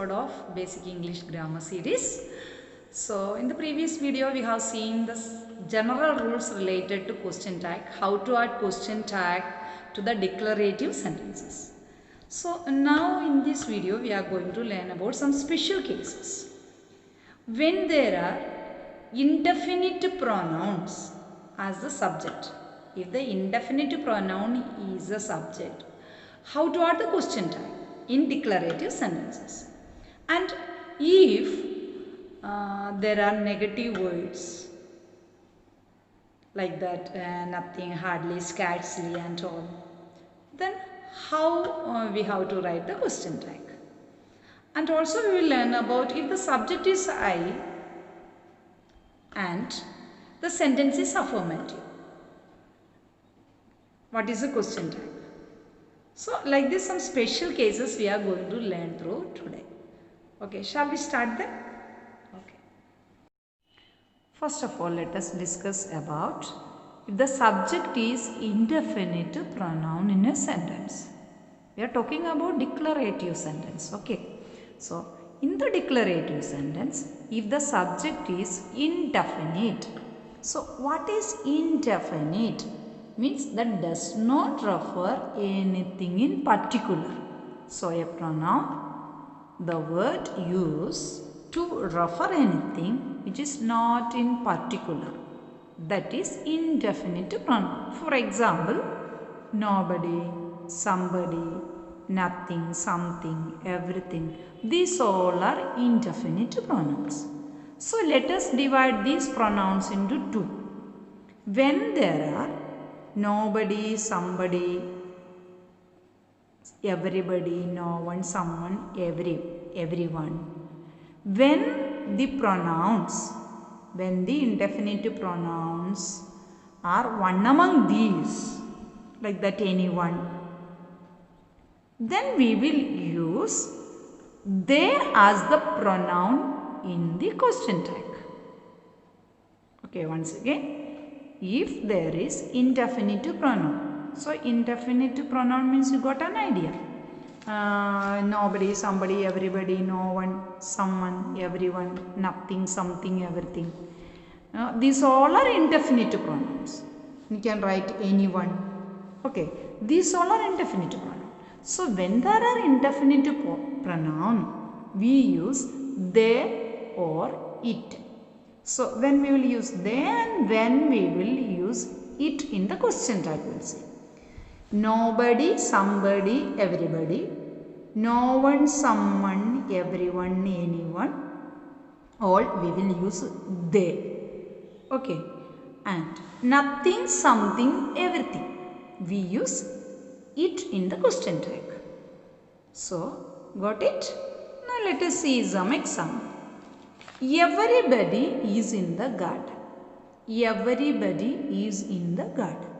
episode of Basic English Grammar series. So in the previous video we have seen the general rules related to question tag, how to add question tag to the declarative sentences. So now in this video we are going to learn about some special cases. When there are indefinite pronouns as the subject, if the indefinite pronoun is the subject, how to add the question tag in declarative sentences. And if there are negative words like that, nothing, hardly, scarcely and all, then how we have to write the question tag. And also we will learn about if the subject is I and the sentence is affirmative, what is the question tag. So like this, some special cases we are going to learn through today. Okay, shall we start then? Okay. First of all, let us discuss about if the subject is indefinite pronoun in a sentence. We are talking about declarative sentence. Okay. So in the declarative sentence, if the subject is indefinite. So what is indefinite? Means that does not refer anything in particular. So a pronoun, the word used to refer anything which is not in particular, that is indefinite pronoun. For example, nobody, somebody, nothing, something, everything. These all are indefinite pronouns. So let us divide these pronouns into two. When there are nobody, somebody, everybody, no one, someone, everyone. When the pronouns, when the indefinite pronouns are one among these, like that anyone, then we will use they as the pronoun in the question tag. Okay, once again. If there is indefinite pronoun. So indefinite pronoun means you got an idea. Nobody, somebody, everybody, no one, someone, everyone, nothing, something, everything. These all are indefinite pronouns. You can write anyone. Okay. These all are indefinite pronoun. So when there are indefinite pronoun, we use they or it. So when we will use they and when we will use it in the question tag, we will say nobody, somebody, everybody, no one, someone, everyone, anyone, all we will use they. Okay. And nothing, something, everything, we use it in the question tag. So got it? Now let us see some example. Everybody is in the garden. Everybody is in the garden.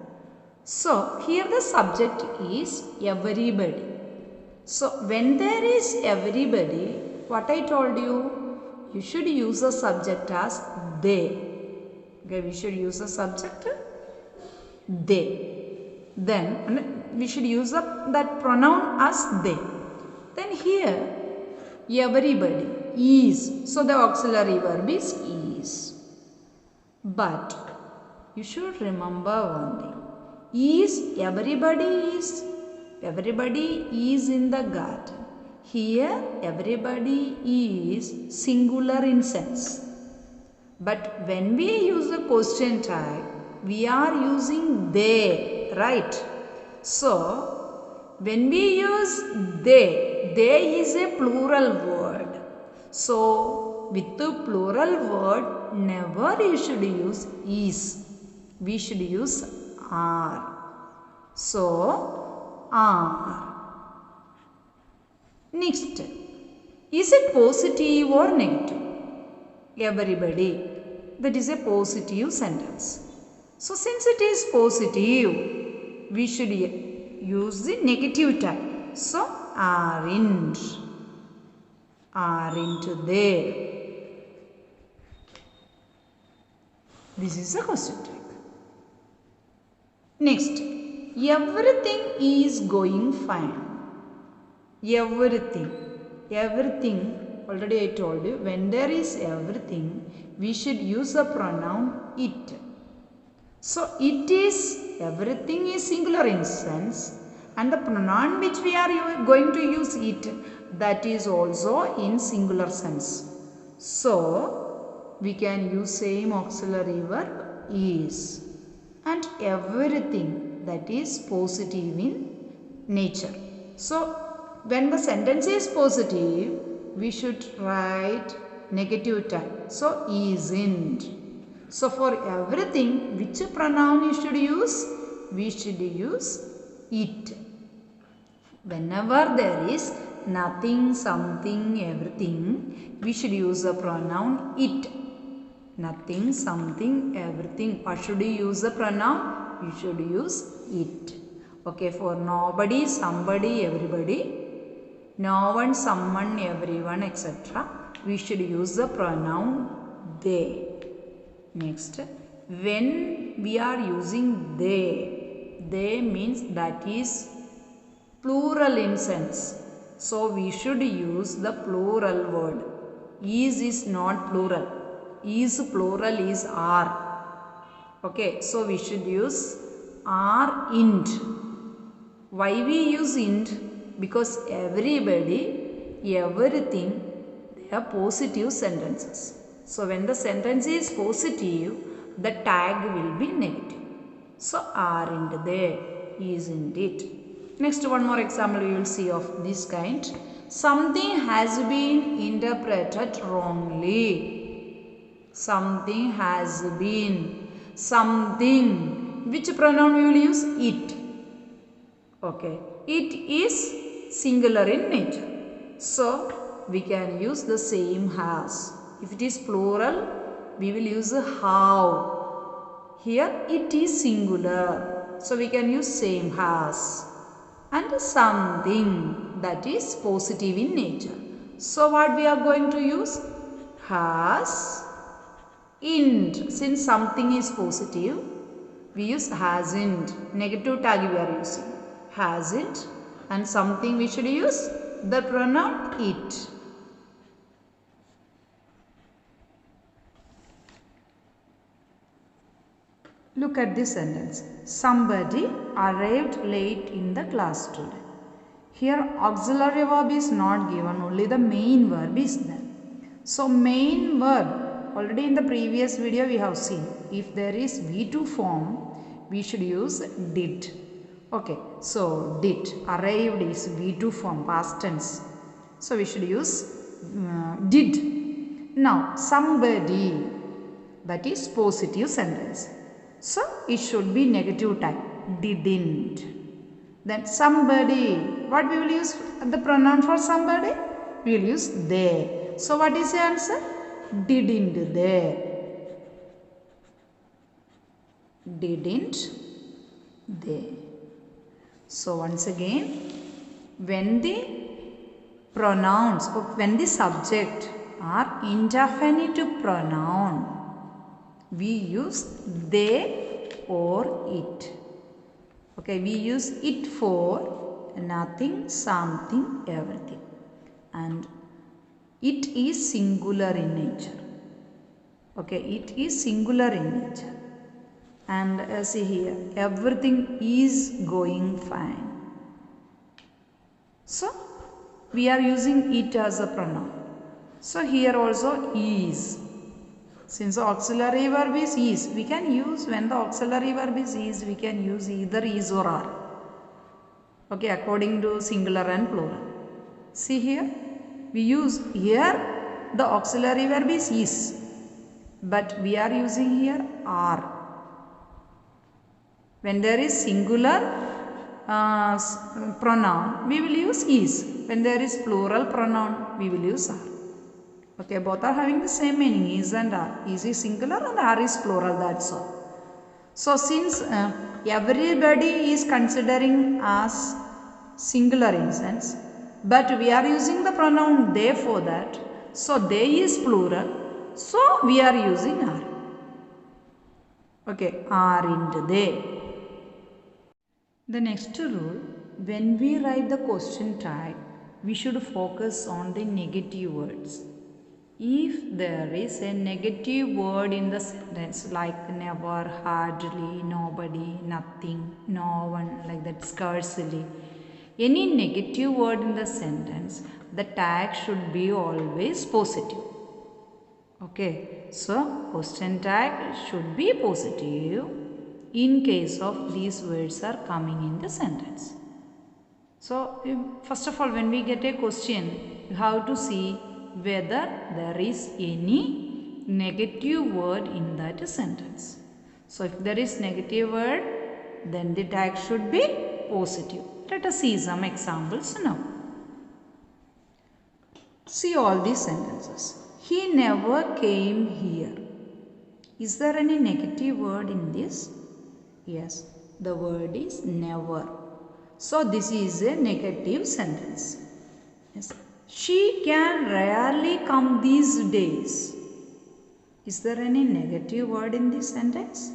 So here the subject is everybody. So when there is everybody, what I told you, you should use the subject as they. Okay, we should use the subject they. Then we should use that pronoun as they. Then here everybody is. So the auxiliary verb is. But you should remember one thing. Everybody is in the garden. Here everybody is singular in sense. But when we use the question tag, we are using they, right? So when we use they is a plural word. So with the plural word, never you should use is. We should use are. So are. Next, is it positive or negative? Everybody. That is a positive sentence. So since it is positive, we should use the negative tag. So aren't there. This is a question tag. Next, everything is going fine. Everything. everything, already I told you, when there is everything, we should use the pronoun it. So it is, everything is singular in sense, and the pronoun which we are going to use it, that is also in singular sense. So we can use same auxiliary verb is, and everything, that is positive in nature. So when the sentence is positive, we should write negative tag. So isn't. So for everything, which pronoun you should use? We should use it. Whenever there is nothing, something, everything, we should use the pronoun it. Nothing, something, everything. What should you use the pronoun? You should use it. Okay, for nobody, somebody, everybody, no one, someone, everyone, etc., we should use the pronoun they. Next, when we are using they means that is plural in sense. So we should use the plural word. Is not plural. Is plural is are. Okay, so we should use are int. Why we use int? Because everybody, everything, they are positive sentences. So when the sentence is positive, the tag will be negative. So aren't there, isn't it? Next, one more example we will see of this kind. Something has been interpreted wrongly. Something has been. Something. Which pronoun we will use? It. Okay. It is singular in nature. So we can use the same has. If it is plural, we will use how. Here it is singular. So we can use same has. And something, that is positive in nature. So what we are going to use? Has int. Since something is positive, we use hasn't. Negative tag we are using. Hasn't. And something we should use the pronoun it. Look at this sentence. Somebody arrived late in the class today. Here auxiliary verb is not given, only the main verb is there. So main verb, already in the previous video we have seen, if there is V2 form, we should use did. Okay, so did, arrived is V2 form, past tense. So we should use did. Now somebody, that is positive sentence. So it should be negative tag, didn't. Then somebody, what we will use the pronoun for somebody? We will use they. So what is the answer? Didn't they. Didn't they. So once again, when the pronouns or when the subject are indefinite pronoun, we use they or it. Okay, we use it for nothing, something, everything. And it is singular in nature. Okay, it is singular in nature. And see here, everything is going fine. So, we are using it as a pronoun. So, here also is. Since the auxiliary verb is, we can use, when the auxiliary verb is, we can use either is or are. Okay, according to singular and plural. See here, we use here the auxiliary verb is, but we are using here are. When there is singular pronoun, we will use is. When there is plural pronoun, we will use are. Okay, both are having the same meaning, is and are. Is singular and are is plural, that's all. So since everybody is considering as singular in sense, but we are using the pronoun they for that. So they is plural, so we are using are. Okay, aren't they? The next rule, when we write the question tag, we should focus on the negative words. If there is a negative word in the sentence like never, hardly, nobody, nothing, no one, like that, scarcely, any negative word in the sentence, the tag should be always positive. Okay, so question tag should be positive in case of these words are coming in the sentence. So, first of all, when we get a question, you have to see whether there is any negative word in that sentence. So, if there is negative word, then the tag should be positive. Let us see some examples now. See all these sentences. He never came here. Is there any negative word in this? Yes, the word is never. So this is a negative sentence. Yes. She can rarely come these days. Is there any negative word in this sentence?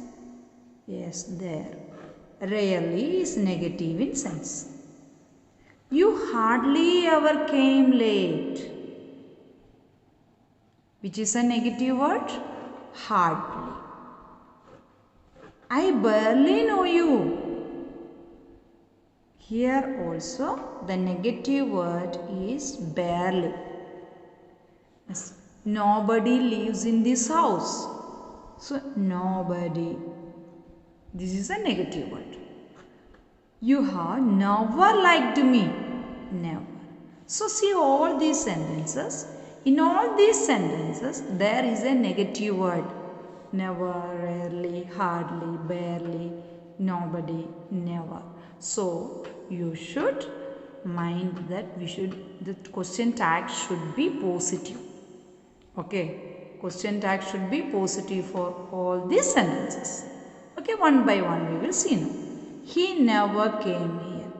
Yes, there. Rarely is negative in sense. You hardly ever came late. Which is a negative word? Hardly. I barely know you. Here also the negative word is barely. Yes. Nobody lives in this house. So nobody. This is a negative word. You have never liked me. Never. So see all these sentences. In all these sentences there is a negative word. Never, rarely, hardly, barely, nobody, never. So you should mind that the question tag should be positive. Okay, question tag should be positive for all these sentences. Okay, one by one we will see now. He never came here.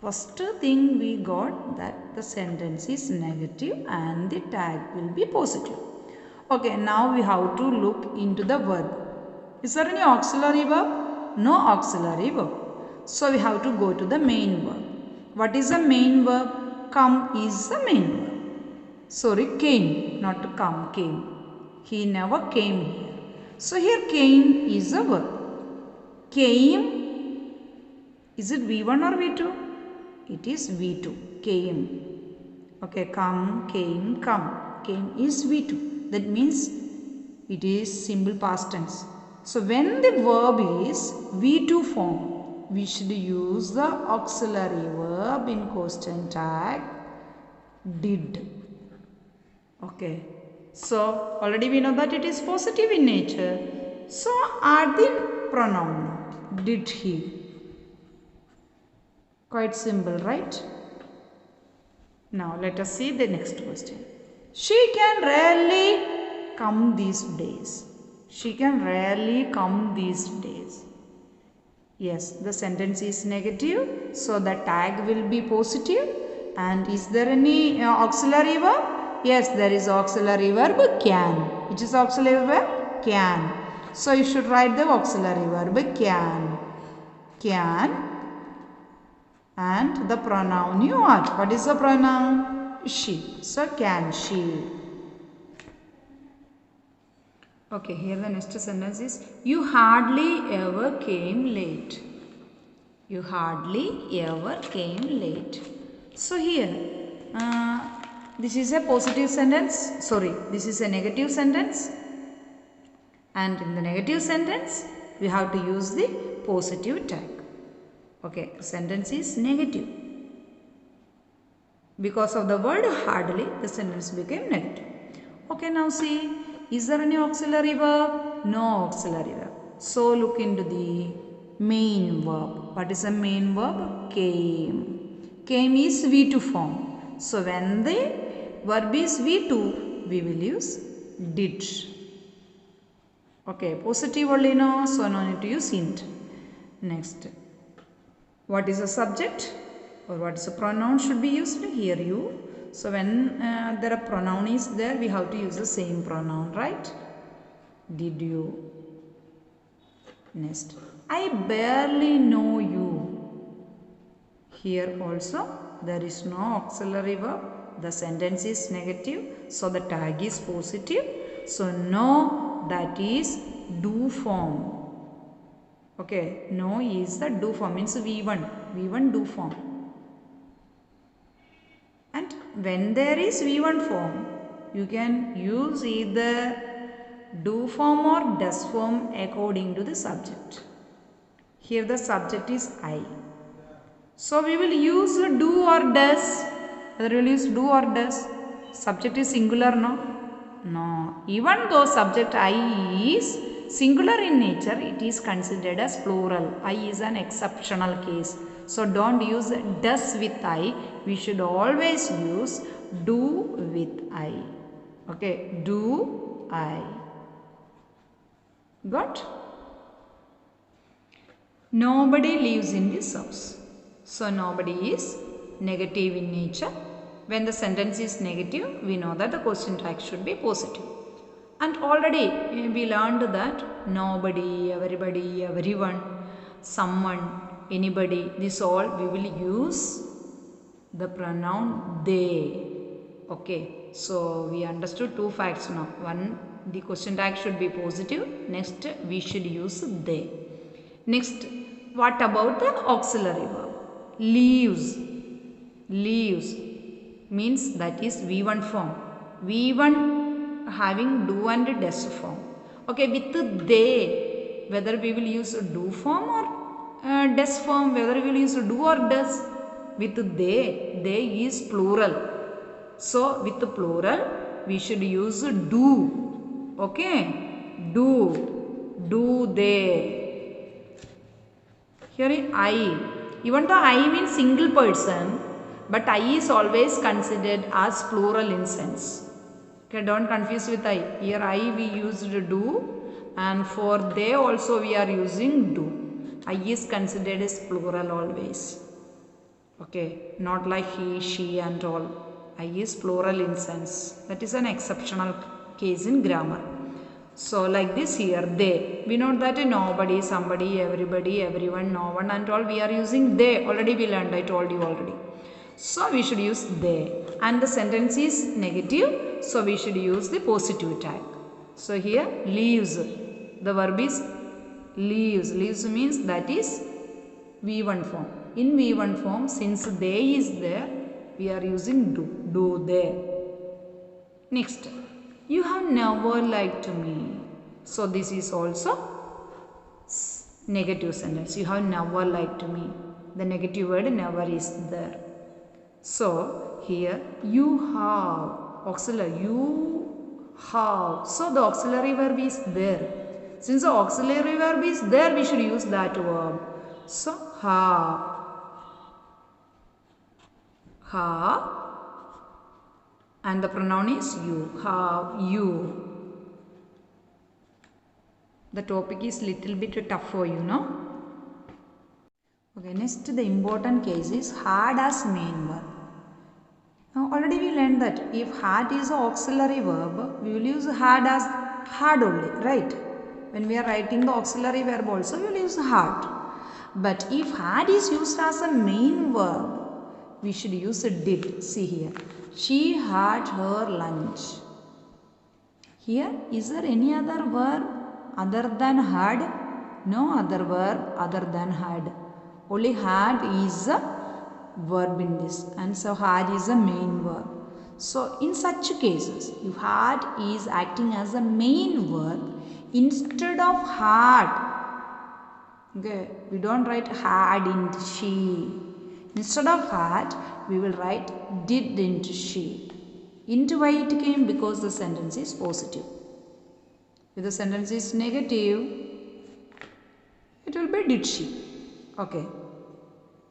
First thing we got that the sentence is negative and the tag will be positive. Okay, now we have to look into the verb. Is there any auxiliary verb? No auxiliary verb. So we have to go to the main verb. What is the main verb? Come is the main verb. Sorry, came, not to come, came. He never came here. So here came is a verb. Came, is it V1 or V2? It is V2, came. Okay, come, came, come. Came is V2. That means it is simple past tense. So when the verb is V2 form, we should use the auxiliary verb in question tag did. Okay. So already we know that it is positive in nature. So add the pronoun did he. Quite simple, right? Now let us see the next question. She can rarely come these days. She can rarely come these days. Yes, the sentence is negative, so the tag will be positive. And is there any auxiliary verb? Yes, there is auxiliary verb can. Which is auxiliary verb? Can. So you should write the auxiliary verb can. Can. And the pronoun you add. What is the pronoun? She. So can she. Okay, here the next sentence is you hardly ever came late. You hardly ever came late. So here this is a positive sentence. Sorry, this is a negative sentence. And in the negative sentence we have to use the positive tag. Okay, sentence is negative. Because of the word hardly, the sentence became negative. Okay, now see, is there any auxiliary verb? No auxiliary verb. So look into the main verb. What is the main verb? Came. Came is V2 form. So when the verb is V2, we will use did. Okay, positive only no, so no need to use int. Next. What is the subject or what is the pronoun should be used? Here you. So when there a pronoun is there, we have to use the same pronoun, right? Did you? Next. I barely know you. Here also There is no auxiliary verb. The sentence is negative. So the tag is positive. So no, that is do form. Okay, no is the do form, means V1 do form. And when there is V1 form, you can use either do form or does form according to the subject. Here the subject is I. So we will use do or does. Whether we will use do or does. Subject is singular, no? No. Even though subject I is singular in nature, it is considered as plural. I is an exceptional case. So don't use does with I. We should always use do with I. Okay. Do I. Got? Nobody lives in this house. So nobody is negative in nature. When the sentence is negative, we know that the question tag should be positive. And already we learned that nobody, everybody, everyone, someone, anybody, this all we will use the pronoun they. Okay, so we understood two facts now. One, the question tag should be positive. Next, we should use they. Next, what about the auxiliary verb? Leaves. Leaves means that is V1 form. V1 having do and does form. Okay, with they, whether we will use do form or does form, whether we will use do or does. With they is plural. So with the plural, we should use do. Okay, do they. Here in I, even though I means single person, but I is always considered as plural in sense. Okay, don't confuse with I. Here I we used do, and for they also we are using do. I is considered as plural always. Okay, not like he, she and all. I is plural in sense. That is an exceptional case in grammar. So like this here, they. We know that nobody, somebody, everybody, everyone, no one and all. We are using they. Already we learned, I told you already. So we should use they. And the sentence is negative. So we should use the positive tag. So here, leaves. The verb is leaves. Leaves means that is V1 form. In V1 form, since they is there, we are using do. Do they. Next. You have never liked me. So this is also negative sentence. You have never liked me. The negative word never is there. So here you have auxiliary. You have. So the auxiliary verb is there. Since the auxiliary verb is there, we should use that verb. So have. Have. And the pronoun is you. Have you. The topic is little bit tough for you, no? Okay, next the important case is had as main verb. Now already we learned that if had is an auxiliary verb, we will use had as had only, right? When we are writing the auxiliary verb also, we will use had. But if had is used as a main verb, we should use a did. See here. She had her lunch. Here, is there any other verb other than had? No other verb other than had. Only had is a verb in this, and so had is a main verb. So in such cases, if had is acting as a main verb instead of had, okay, we don't write hadn't she. Instead of had, we will write didn't she. Into why it came? Because the sentence is positive. If the sentence is negative, it will be did she. Okay.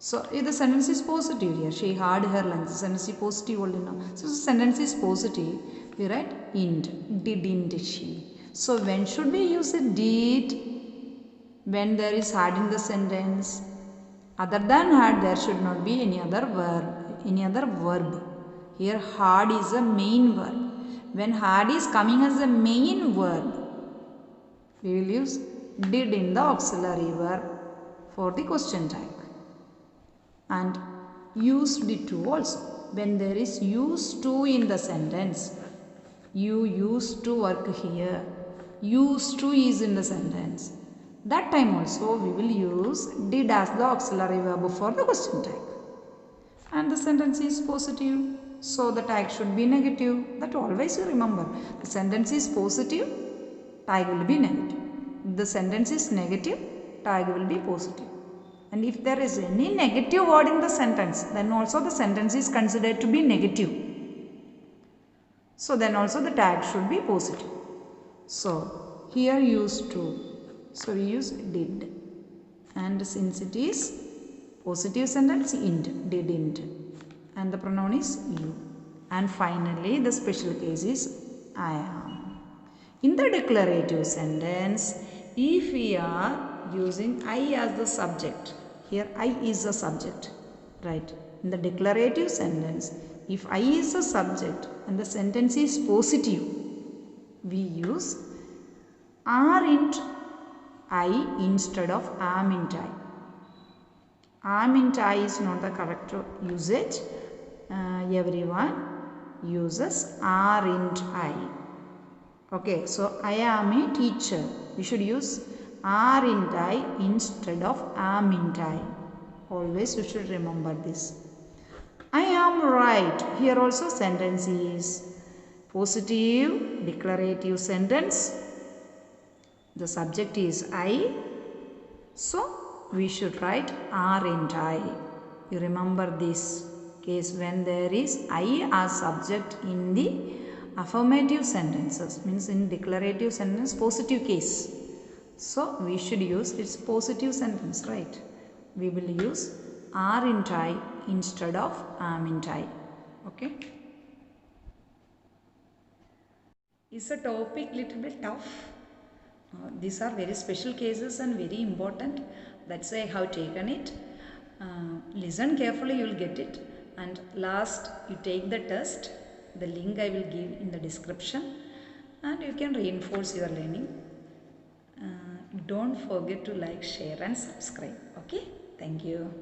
So if the sentence is positive here, she had her lunch. The sentence is positive only now. So the sentence is positive, we write int. Didn't she. So when should we use a did? When there is had in the sentence. Other than had, there should not be any other verb. Here had is a main verb. When had is coming as a main verb, we will use did in the auxiliary verb for the question tag. And used to also. When there is used to in the sentence, you used to work here, used to is in the sentence. That time also we will use did as the auxiliary verb for the question tag. And the sentence is positive, so the tag should be negative. That always you remember. The sentence is positive, tag will be negative. If the sentence is negative, tag will be positive. And if there is any negative word in the sentence, then also the sentence is considered to be negative. So then also the tag should be positive. So here used to. So we use did. And since it is positive sentence, int, didn't. And the pronoun is you. And finally the special case is I am. In the declarative sentence, if we are using I as the subject, here I is the subject, right? In the declarative sentence, if I is the subject and the sentence is positive, we use are int I instead of am int I. Am int I is not the correct usage. Everyone uses are int I. Okay, so I am a teacher. We should use are int I instead of am int I. Always you should remember this. I am right. Here also sentence is positive, declarative sentence. The subject is I. So we should write are int I. You remember this case when there is I as subject in the affirmative sentences, means in declarative sentence positive case. So we should use its positive sentence, right? We will use are int I instead of am int I. Okay. Is the topic little bit tough? These are very special cases and very important. That's why I have taken it. Listen carefully, you will get it. And last, you take the test. The link I will give in the description. And you can reinforce your learning. Don't forget to like, share and subscribe. Okay? Thank you.